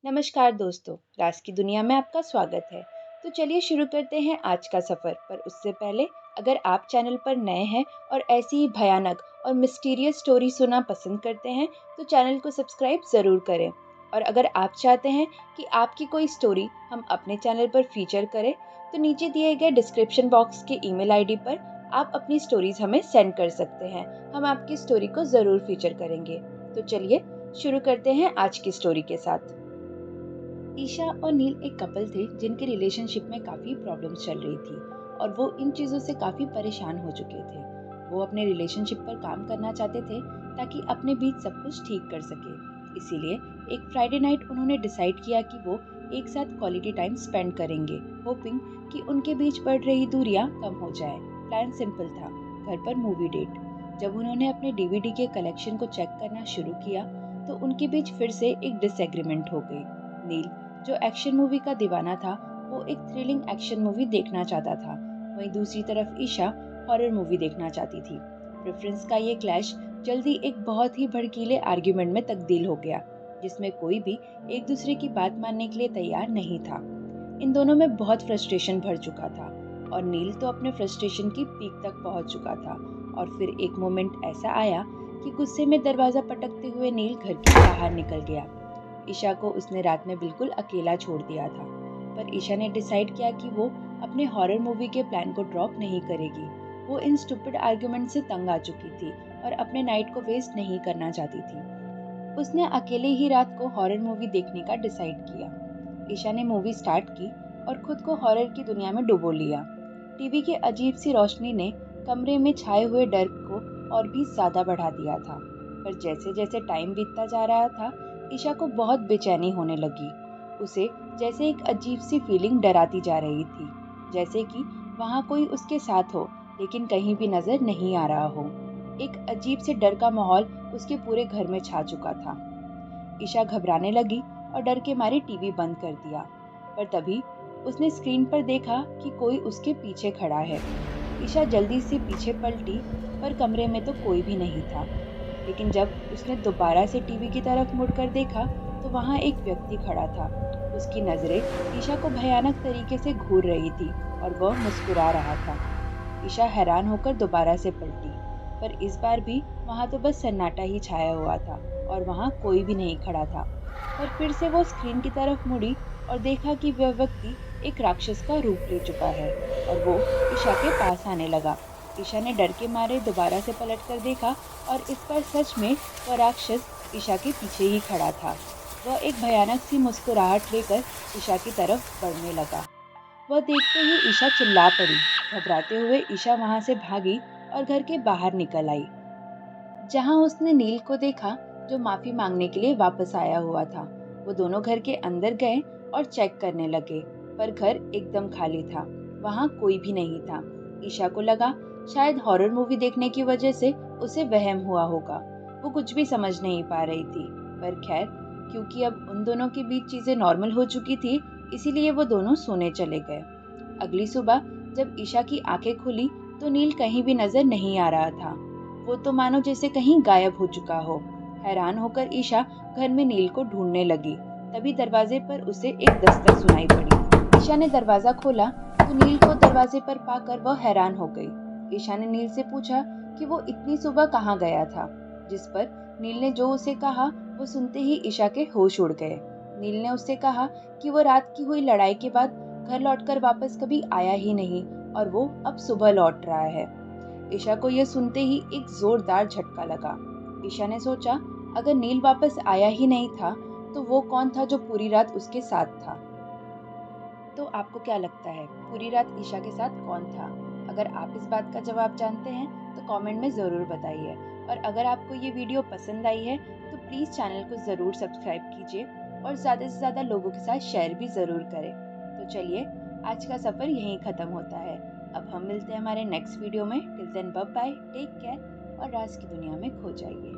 नमस्कार दोस्तों, राज की दुनिया में आपका स्वागत है। तो चलिए शुरू करते हैं आज का सफ़र। पर उससे पहले अगर आप चैनल पर नए हैं और ऐसी ही भयानक और मिस्टीरियस स्टोरी सुनना पसंद करते हैं तो चैनल को सब्सक्राइब ज़रूर करें। और अगर आप चाहते हैं कि आपकी कोई स्टोरी हम अपने चैनल पर फीचर करें तो नीचे दिए गए डिस्क्रिप्शन बॉक्स के ईमेल आईडी पर आप अपनी स्टोरीज हमें सेंड कर सकते हैं। हम आपकी स्टोरी को ज़रूर फीचर करेंगे। तो चलिए शुरू करते हैं आज की स्टोरी के साथ। ईशा और नील एक कपल थे जिनके रिलेशनशिप में काफ़ी प्रॉब्लम्स चल रही थी और वो इन चीज़ों से काफ़ी परेशान हो चुके थे। वो अपने रिलेशनशिप पर काम करना चाहते थे ताकि अपने बीच सब कुछ ठीक कर सके। इसीलिए एक फ्राइडे नाइट उन्होंने डिसाइड किया कि वो एक साथ क्वालिटी टाइम स्पेंड करेंगे, होपिंग कि उनके बीच बढ़ रही दूरियां कम हो जाए। प्लान सिंपल था, घर पर मूवी डेट। जब उन्होंने अपने डीवीडी के कलेक्शन को चेक करना शुरू किया तो उनके बीच फिर से एक डिसएग्रीमेंट हो गई। नील जो एक्शन मूवी का दीवाना था वो एक थ्रिलिंग एक्शन मूवी देखना चाहता था, वहीं दूसरी तरफ ईशा हॉरर मूवी देखना चाहती थी। प्रेफरेंस का ये क्लैश जल्दी एक बहुत ही भड़कीले आर्ग्यूमेंट में तब्दील हो गया जिसमें कोई भी एक दूसरे की बात मानने के लिए तैयार नहीं था। इन दोनों में बहुत फ्रस्ट्रेशन भर चुका था और नील तो अपने फ्रस्ट्रेशन की पीक तक पहुंच चुका था। और फिर एक मोमेंट ऐसा आया कि गुस्से में दरवाजा पटकते हुए नील घर के बाहर निकल गया। ईशा को उसने रात में बिल्कुल अकेला छोड़ दिया था, पर ईशा ने डिसाइड किया कि वो अपने हॉरर मूवी के प्लान को ड्रॉप नहीं करेगी। वो इन स्टूपिड आर्गुमेंट से तंग आ चुकी थी और अपने नाइट को वेस्ट नहीं करना चाहती थी। उसने अकेले ही रात को हॉरर मूवी देखने का डिसाइड किया। ईशा ने मूवी स्टार्ट की और खुद को हॉरर की दुनिया में डुबो लिया। टीवी की अजीब सी रोशनी ने कमरे में छाए हुए डर को और भी ज्यादा बढ़ा दिया था। पर जैसे जैसे टाइम बीतता जा रहा था ईशा को बहुत बेचैनी होने लगी। उसे जैसे एक अजीब सी फीलिंग डराती जा रही थी, जैसे कि वहाँ कोई उसके साथ हो लेकिन कहीं भी नजर नहीं आ रहा हो। एक अजीब से डर का माहौल उसके पूरे घर में छा चुका था। ईशा घबराने लगी और डर के मारे टीवी बंद कर दिया। पर तभी उसने स्क्रीन पर देखा कि कोई उसके पीछे खड़ा है। ईशा जल्दी से पीछे पलटी पर कमरे में तो कोई भी नहीं था। लेकिन जब उसने दोबारा से टीवी की तरफ मुड़कर देखा तो वहां एक व्यक्ति खड़ा था। उसकी नजरें ईशा को भयानक तरीके से घूर रही थी और वह मुस्कुरा रहा था। ईशा हैरान होकर दोबारा से पलटी, पर इस बार भी वहां तो बस सन्नाटा ही छाया हुआ था और वहां कोई भी नहीं खड़ा था। पर फिर से वो स्क्रीन की तरफ मुड़ी और देखा कि वह व्यक्ति एक राक्षस का रूप ले चुका है और वो ईशा के पास आने लगा। ईशा ने डर के मारे दोबारा से पलटकर देखा और इस बार सच में वह राक्षस ईशा के पीछे ही खड़ा था। वह एक भयानक सी मुस्कुराहट लेकर ईशा की तरफ बढ़ने लगा। वह देखते ही ईशा चिल्ला पड़ी। घबराते हुए ईशा वहां से भागी और घर के बाहर निकल आई, जहां उसने नील को देखा जो माफी मांगने के लिए वापस आया हुआ था। वो दोनों घर के अंदर गए और चेक करने लगे, पर घर एकदम खाली था, वहां कोई भी नहीं था। ईशा को लगा शायद हॉरर मूवी देखने की वजह से उसे वहम हुआ होगा। वो कुछ भी समझ नहीं पा रही थी, पर खैर क्योंकि अब उन दोनों के बीच चीजें नॉर्मल हो चुकी थी इसीलिए वो दोनों सोने चले गए। अगली सुबह जब ईशा की आंखें खुली तो नील कहीं भी नजर नहीं आ रहा था। वो तो मानो जैसे कहीं गायब हो चुका हो। हैरान होकर ईशा घर में नील को ढूंढने लगी। तभी दरवाजे पर उसे एक दस्तक सुनाई पड़ी। ईशा ने दरवाजा खोला तो नील को दरवाजे पर पाकर वह हैरान हो गई। ईशा ने नील से पूछा कि वो इतनी सुबह कहाँ गया था, जिस पर नील ने जो उसे कहा वो सुनते ही ईशा के होश उड़ गए। नील ने उससे कहा कि वो रात की हुई लड़ाई के बाद घर लौटकर वापस कभी आया ही नहीं और वो अब सुबह लौट रहा है। ईशा को यह सुनते ही एक जोरदार झटका लगा। ईशा ने सोचा अगर नील वापस आया ही नहीं था तो वो कौन था जो पूरी रात उसके साथ था। तो आपको क्या लगता है पूरी रात ईशा के साथ कौन था? अगर आप इस बात का जवाब जानते हैं तो कमेंट में ज़रूर बताइए। और अगर आपको ये वीडियो पसंद आई है तो प्लीज़ चैनल को ज़रूर सब्सक्राइब कीजिए और ज़्यादा से ज़्यादा लोगों के साथ शेयर भी ज़रूर करें। तो चलिए आज का सफ़र यहीं ख़त्म होता है। अब हम मिलते हैं हमारे नेक्स्ट वीडियो में। Till then bye bye, take care और राज की दुनिया में खो जाइए।